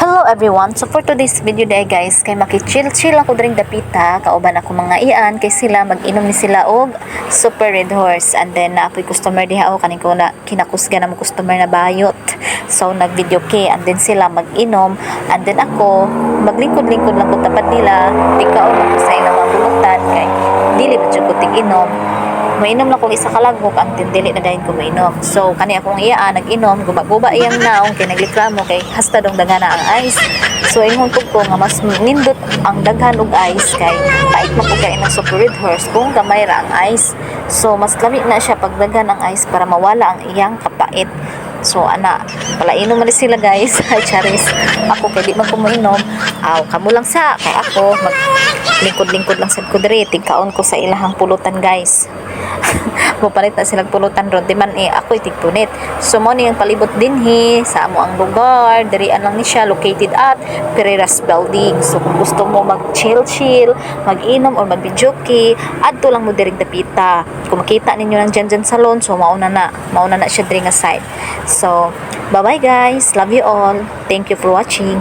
Hello everyone! So for today's video day guys, kay maki-chill-chill ako dring dapita, kauban ako mga iyan, kay sila mag-inom ni sila og Super Red Horse. And then na ako'y customer diha o kaning ko na kinakusga na mo customer na bayot. So nag-video kay, and then sila mag-inom, and then ako maglingkod-lingkod lang ko tapad nila, tikaon ako sa ilang mga bulutan kay dili ba jud ko tig-inom. Mainom lang kung isa kalagok ang tindili na dahil ko mainom. So kani akong iyaan nag-inom, guba-guba iyang naong kay naglikramo kay hasta dong dagana ang ice. So ingon ko nga mas nindot ang daghan og ice kay pait mapugay ng Super Red Horse kung gamay ra ang ice. So mas lami na siya pag daghan ang ice para mawala ang iyang kapait. So ana, pala inom man sila guys. Ay charis. Ako kay di man ko mainom. Aw, kamo lang sa kay ako mag lingkod-lingkod lang sad ko diri, tigkaon ko sa ilahang pulutan guys. Mupalit na silang pulutan ron, di man ako itigpunit. So mo niyang palibot dinhi sa amo ang lugar, dirian lang ni siya located at Pereiras Building. So kung gusto mo mag-chill-chill, mag-inom or mag-videoke, adto lang mo diri dapita. Kung makita ninyo nang dyan salon, so mauna na siya diri nga side. So bye bye guys, love you all, thank you for watching.